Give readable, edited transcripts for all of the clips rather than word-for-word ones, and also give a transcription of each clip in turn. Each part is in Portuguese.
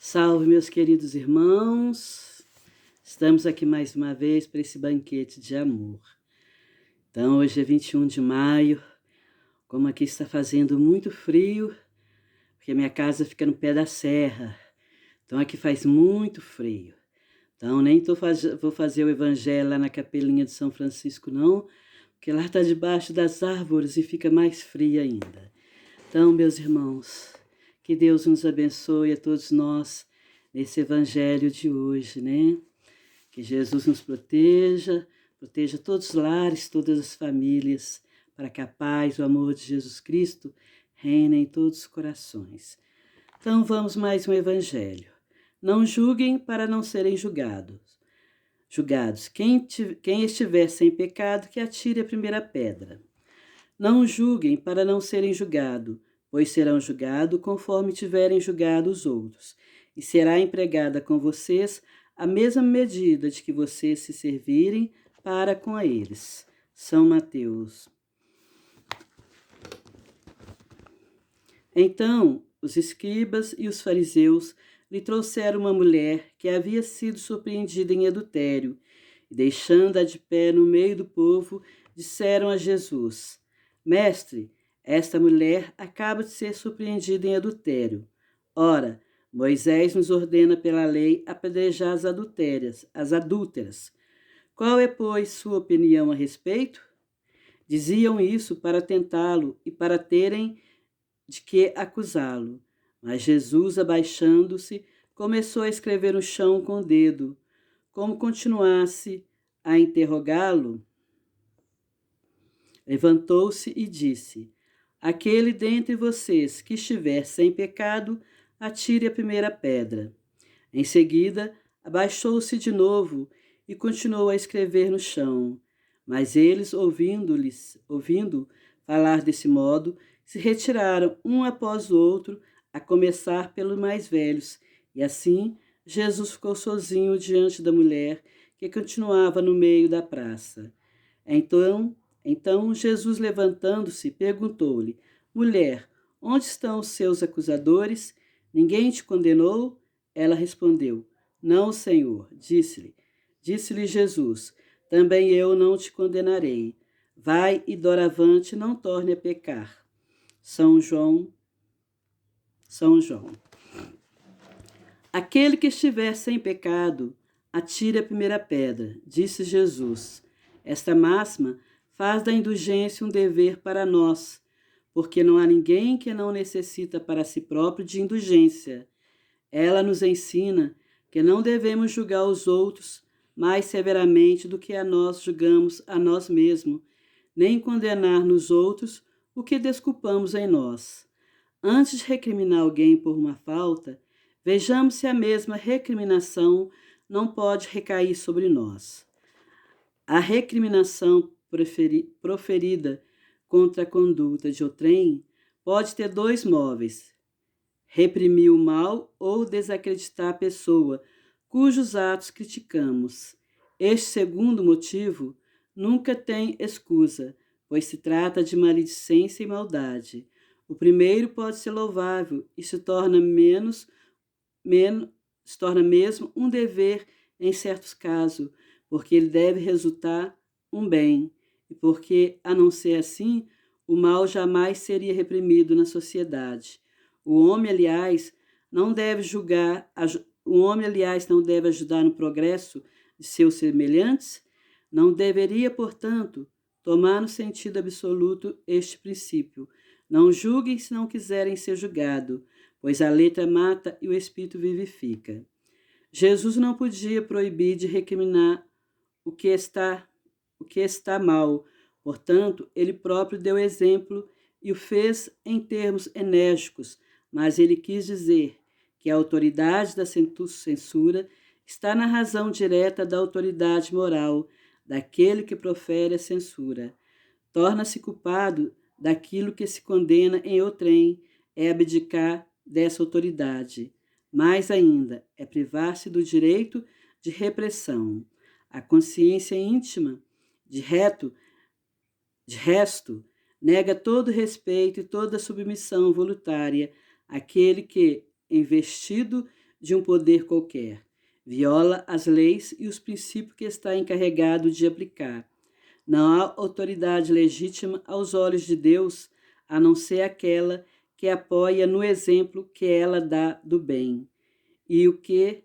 Salve, meus queridos irmãos! Estamos aqui mais uma vez para esse banquete de amor. Então, hoje é 21 de maio, como aqui está fazendo muito frio, porque a minha casa fica no pé da serra, então aqui faz muito frio. Então, nem vou fazer o evangelho lá na capelinha de São Francisco, não, porque lá está debaixo das árvores e fica mais frio ainda. Então, meus irmãos, que Deus nos abençoe a todos nós nesse evangelho de hoje, né? Que Jesus nos proteja todos os lares, todas as famílias, para que a paz, o amor de Jesus Cristo reine em todos os corações. Então, vamos mais um evangelho. Não julguem para não serem julgados. Quem estiver sem pecado, que atire a primeira pedra. Não julguem para não serem julgados, pois serão julgados conforme tiverem julgado os outros, e será empregada com vocês a mesma medida de que vocês se servirem para com eles. São Mateus. Então, os escribas e os fariseus lhe trouxeram uma mulher que havia sido surpreendida em adultério, e deixando-a de pé no meio do povo, disseram a Jesus: Mestre, esta mulher acaba de ser surpreendida em adultério. Ora, Moisés nos ordena pela lei apedrejar as adúlteras. Qual é, pois, sua opinião a respeito? Diziam isso para tentá-lo e para terem de que acusá-lo. Mas Jesus, abaixando-se, começou a escrever no chão com o dedo. Como continuasse a interrogá-lo, levantou-se e disse: Aquele dentre vocês que estiver sem pecado, atire a primeira pedra. Em seguida, abaixou-se de novo e continuou a escrever no chão. Mas eles, ouvindo falar desse modo, se retiraram um após o outro, a começar pelos mais velhos, e assim Jesus ficou sozinho diante da mulher que continuava no meio da praça. Então Jesus, levantando-se, perguntou-lhe: Mulher, onde estão os seus acusadores? Ninguém te condenou? Ela respondeu: Não, Senhor. Disse-lhe Jesus: Também eu não te condenarei. Vai e doravante não torne a pecar. São João. Aquele que estiver sem pecado, atire a primeira pedra, disse Jesus. Esta máxima faz da indulgência um dever para nós, porque não há ninguém que não necessita para si próprio de indulgência. Ela nos ensina que não devemos julgar os outros mais severamente do que a nós julgamos a nós mesmos, nem condenar nos outros o que desculpamos em nós. Antes de recriminar alguém por uma falta, vejamos se a mesma recriminação não pode recair sobre nós. A recriminação proferida contra a conduta de outrem pode ter dois móveis: reprimir o mal ou desacreditar a pessoa cujos atos criticamos. Este segundo motivo nunca tem escusa, pois se trata de maledicência e maldade. O primeiro pode ser louvável e se torna mesmo um dever em certos casos, porque ele deve resultar um bem, e porque, a não ser assim, o mal jamais seria reprimido na sociedade. O homem, aliás, não deve ajudar no progresso de seus semelhantes, não deveria, portanto, tomar no sentido absoluto este princípio. Não julguem se não quiserem ser julgados, pois a letra mata e o espírito vivifica. Jesus não podia proibir de recriminar o que está mal, portanto, ele próprio deu exemplo e o fez em termos enérgicos, mas ele quis dizer que a autoridade da censura está na razão direta da autoridade moral daquele que profere a censura. Torna-se culpado daquilo que se condena em outrem, é abdicar dessa autoridade. Mais ainda, é privar-se do direito de repressão. A consciência íntima, de resto, nega todo respeito e toda submissão voluntária àquele que, investido de um poder qualquer. Viola as leis e os princípios que está encarregado de aplicar. Não há autoridade legítima aos olhos de Deus, a não ser aquela que apoia no exemplo que ela dá do bem, e o que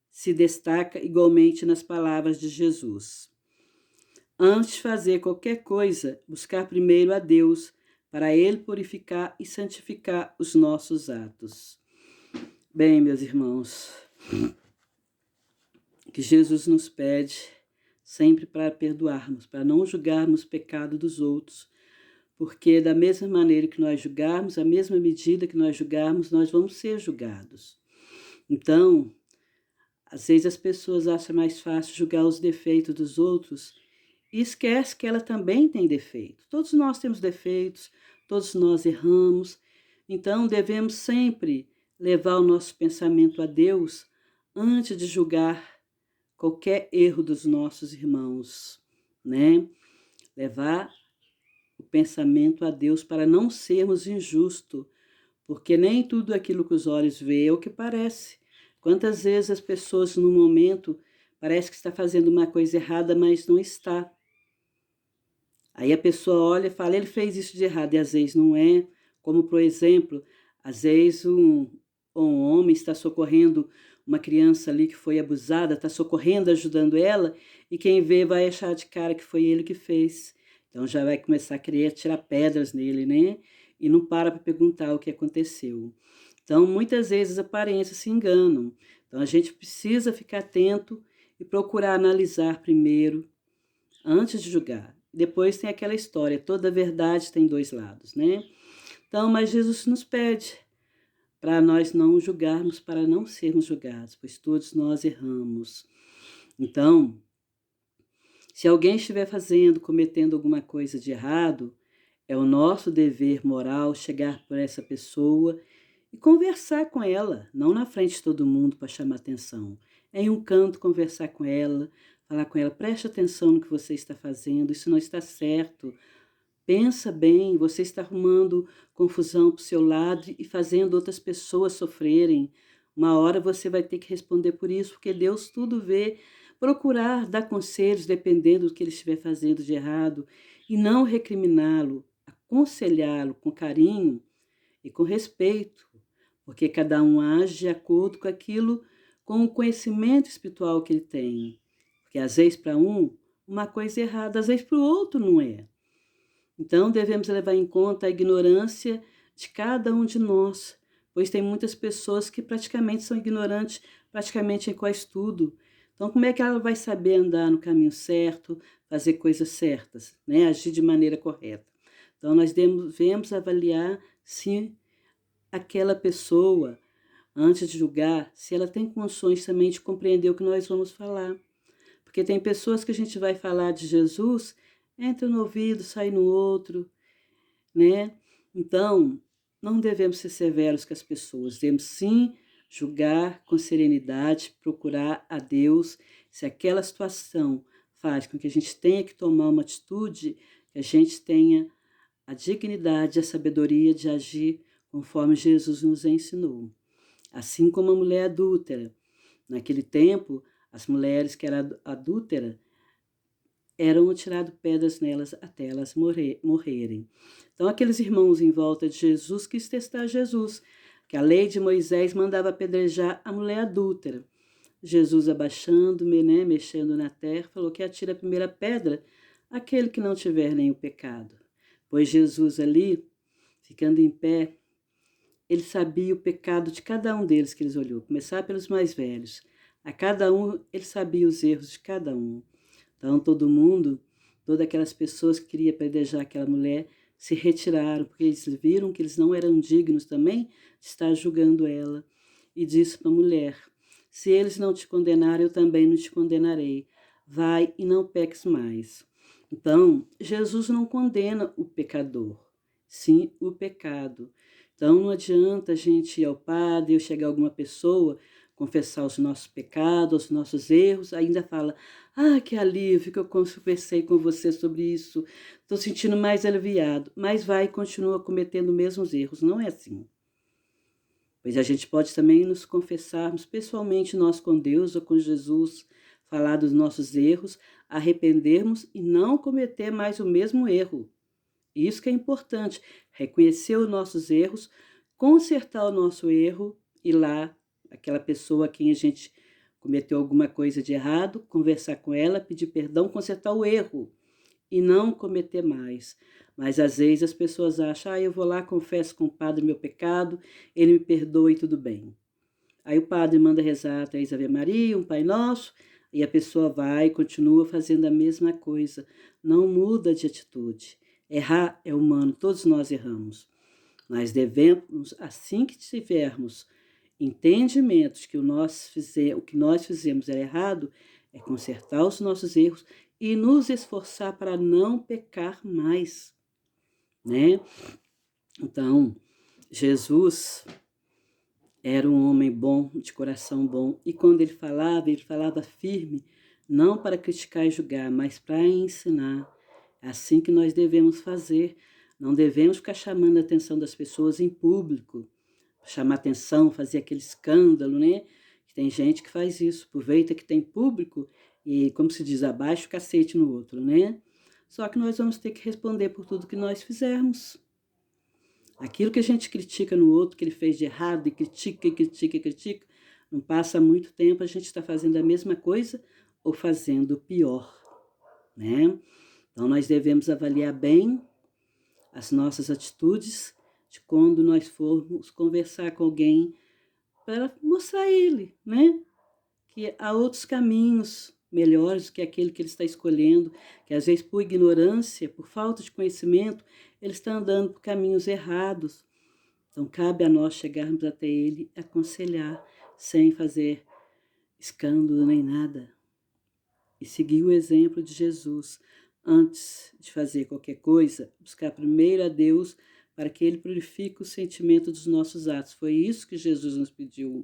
se destaca igualmente nas palavras de Jesus. Antes de fazer qualquer coisa, buscar primeiro a Deus, para Ele purificar e santificar os nossos atos. Bem, meus irmãos, que Jesus nos pede sempre para perdoarmos, para não julgarmos o pecado dos outros, porque da mesma maneira que nós julgarmos, a mesma medida que nós julgarmos, nós vamos ser julgados. Então, às vezes as pessoas acham mais fácil julgar os defeitos dos outros e esquece que ela também tem defeito. Todos nós temos defeitos, todos nós erramos, então devemos sempre levar o nosso pensamento a Deus antes de julgar qualquer erro dos nossos irmãos, né? Levar o pensamento a Deus para não sermos injustos, porque nem tudo aquilo que os olhos veem é o que parece. Quantas vezes as pessoas no momento parece que está fazendo uma coisa errada, mas não está. Aí a pessoa olha e fala, ele fez isso de errado, e às vezes não é. Como, por exemplo, às vezes um homem está socorrendo uma criança ali que foi abusada, está socorrendo, ajudando ela, e quem vê vai achar de cara que foi ele que fez. Então já vai começar a querer tirar pedras nele, né? E não para perguntar o que aconteceu. Então, muitas vezes as aparências se enganam. Então, a gente precisa ficar atento e procurar analisar primeiro, antes de julgar. Depois tem aquela história, toda verdade tem dois lados, né? Então, mas Jesus nos pede para nós não julgarmos, para não sermos julgados, pois todos nós erramos. Então, se alguém estiver cometendo alguma coisa de errado, é o nosso dever moral chegar por essa pessoa e conversar com ela, não na frente de todo mundo para chamar atenção. É em um canto conversar com ela, falar com ela, preste atenção no que você está fazendo, isso não está certo. Pensa bem, você está arrumando confusão para o seu lado e fazendo outras pessoas sofrerem. Uma hora você vai ter que responder por isso, porque Deus tudo vê. Procurar dar conselhos dependendo do que ele estiver fazendo de errado e não recriminá-lo, aconselhá-lo com carinho e com respeito, porque cada um age de acordo com aquilo, com o conhecimento espiritual que ele tem. Porque às vezes para uma coisa é errada, às vezes para o outro não é. Então, devemos levar em conta a ignorância de cada um de nós, pois tem muitas pessoas que praticamente são ignorantes, praticamente em quase tudo. Então, como é que ela vai saber andar no caminho certo, fazer coisas certas, né? Agir de maneira correta? Então, nós devemos avaliar se aquela pessoa, antes de julgar, se ela tem condições também de compreender o que nós vamos falar. Porque tem pessoas que a gente vai falar de Jesus, entra no ouvido, sai no outro, né? Então, não devemos ser severos com as pessoas, devemos sim julgar com serenidade, procurar a Deus. Se aquela situação faz com que a gente tenha que tomar uma atitude, que a gente tenha a dignidade, a sabedoria de agir conforme Jesus nos ensinou. Assim como a mulher adúltera. Naquele tempo, as mulheres que eram adúlteras eram atiradas pedras nelas até elas morrerem. Então, aqueles irmãos em volta de Jesus quis testar Jesus, que a lei de Moisés mandava apedrejar a mulher adúltera. Jesus, abaixando, né, mexendo na terra, falou que atira a primeira pedra aquele que não tiver nenhum pecado. Pois Jesus ali, ficando em pé, ele sabia o pecado de cada um deles que eles olhou, começar pelos mais velhos. A cada um, ele sabia os erros de cada um. Então, todo mundo, todas aquelas pessoas que queriam apedrejar aquela mulher, se retiraram, porque eles viram que eles não eram dignos também de estar julgando ela. E disse para a mulher, se eles não te condenarem, eu também não te condenarei. Vai e não peques mais. Então, Jesus não condena o pecador, sim o pecado. Então, não adianta a gente ir ao padre ou chegar a alguma pessoa, confessar os nossos pecados, os nossos erros, ainda fala, que alívio que eu conversei com você sobre isso, estou sentindo mais aliviado, mas vai e continua cometendo os mesmos erros. Não é assim. Pois a gente pode também nos confessarmos pessoalmente nós com Deus ou com Jesus, falar dos nossos erros, arrependermos e não cometer mais o mesmo erro. Isso que é importante, reconhecer os nossos erros, consertar o nosso erro, ir lá, aquela pessoa a quem a gente cometeu alguma coisa de errado, conversar com ela, pedir perdão, consertar o erro e não cometer mais. Mas às vezes as pessoas acham, eu vou lá, confesso com o padre meu pecado, ele me perdoa e tudo bem. Aí o padre manda rezar 3 Ave Maria, um Pai Nosso, e a pessoa vai e continua fazendo a mesma coisa. Não muda de atitude. Errar é humano, todos nós erramos. Nós devemos, assim que tivermos entendimentos que o que nós fizemos era errado, é consertar os nossos erros e nos esforçar para não pecar mais, né? Então, Jesus era um homem bom, de coração bom, e quando ele falava firme, não para criticar e julgar, mas para ensinar. É assim que nós devemos fazer. Não devemos ficar chamando a atenção das pessoas em público, chamar atenção, fazer aquele escândalo, né? Tem gente que faz isso, aproveita que tem público e, como se diz, abaixa o cacete no outro, né? Só que nós vamos ter que responder por tudo que nós fizermos. Aquilo que a gente critica no outro, que ele fez de errado, e critica, e critica, e critica, não passa muito tempo, a gente está fazendo a mesma coisa ou fazendo pior, né? Então, nós devemos avaliar bem as nossas atitudes de quando nós formos conversar com alguém para mostrar a ele, né? Que há outros caminhos melhores do que aquele que ele está escolhendo, que às vezes por ignorância, por falta de conhecimento, ele está andando por caminhos errados. Então cabe a nós chegarmos até ele e aconselhar, sem fazer escândalo nem nada. E seguir o exemplo de Jesus. Antes de fazer qualquer coisa, buscar primeiro a Deus para que ele purifique o sentimento dos nossos atos. Foi isso que Jesus nos pediu.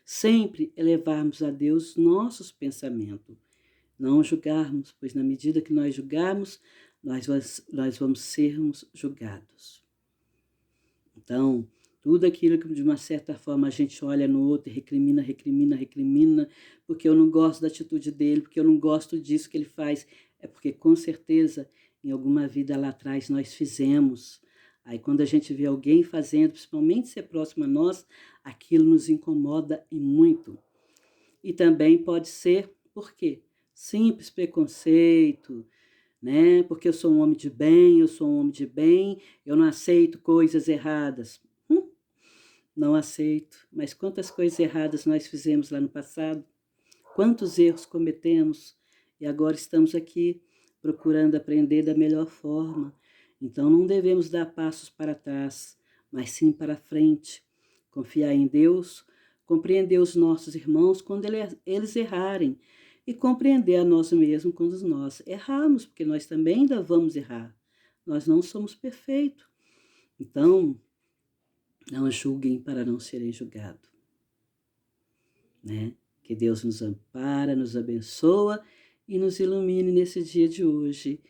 Sempre elevarmos a Deus nossos pensamentos, não julgarmos, pois na medida que nós julgarmos, nós vamos sermos julgados. Então, tudo aquilo que de uma certa forma a gente olha no outro e recrimina, porque eu não gosto da atitude dele, porque eu não gosto disso que ele faz, é porque com certeza em alguma vida lá atrás nós fizemos. Aí quando a gente vê alguém fazendo, principalmente se é próximo a nós, aquilo nos incomoda e muito. E também pode ser, por quê? Simples preconceito, né? Porque eu sou um homem de bem, eu não aceito coisas erradas. Não aceito, mas quantas coisas erradas nós fizemos lá no passado, quantos erros cometemos e agora estamos aqui procurando aprender da melhor forma. Então não devemos dar passos para trás, mas sim para frente. Confiar em Deus, compreender os nossos irmãos quando eles errarem e compreender a nós mesmos quando nós errarmos, porque nós também ainda vamos errar. Nós não somos perfeitos. Então, não julguem para não serem julgados, né? Que Deus nos ampara, nos abençoa e nos ilumine nesse dia de hoje.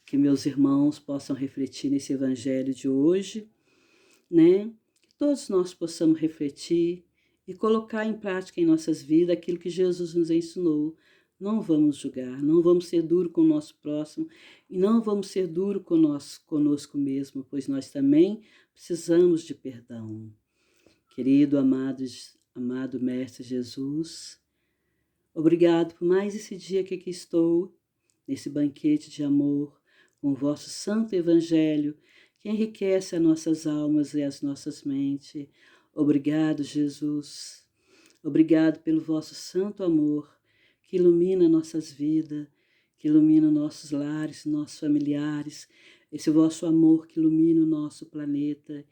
Que meus irmãos possam refletir nesse evangelho de hoje, né? Que todos nós possamos refletir e colocar em prática em nossas vidas aquilo que Jesus nos ensinou. Não vamos julgar, não vamos ser duro com o nosso próximo e não vamos ser duro conosco mesmo, pois nós também precisamos de perdão. Querido, amado Mestre Jesus, obrigado por mais esse dia que aqui estou, nesse banquete de amor, com o vosso santo evangelho, que enriquece as nossas almas e as nossas mentes. Obrigado, Jesus. Obrigado pelo vosso santo amor, que ilumina nossas vidas, que ilumina nossos lares, nossos familiares, esse vosso amor que ilumina o nosso planeta.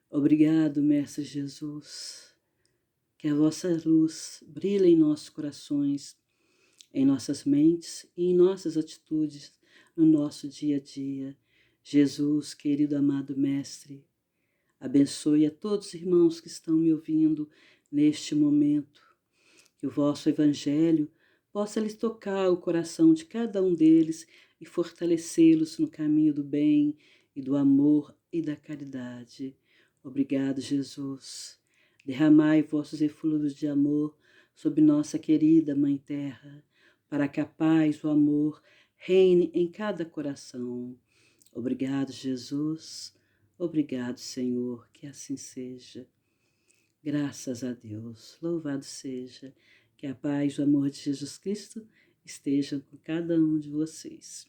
Obrigado, Mestre Jesus. Que a vossa luz brilhe em nossos corações, em nossas mentes e em nossas atitudes, no nosso dia a dia. Jesus, querido amado Mestre, abençoe a todos os irmãos que estão me ouvindo neste momento. Que o vosso Evangelho possa lhes tocar o coração de cada um deles e fortalecê-los no caminho do bem e do amor e da caridade. Obrigado, Jesus. Derramai vossos efluvios de amor sobre nossa querida Mãe Terra, para que a paz e o amor reine em cada coração. Obrigado, Jesus. Obrigado, Senhor, que assim seja. Graças a Deus. Louvado seja. Que a paz e o amor de Jesus Cristo estejam com cada um de vocês.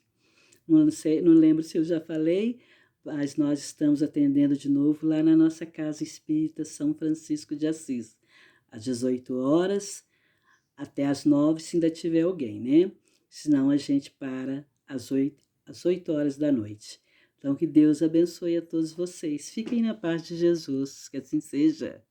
Não lembro se eu já falei, mas nós estamos atendendo de novo lá na nossa Casa Espírita São Francisco de Assis, às 18 horas até às 9, se ainda tiver alguém, né? Senão a gente para às 8 horas da noite. Então, que Deus abençoe a todos vocês. Fiquem na paz de Jesus, que assim seja.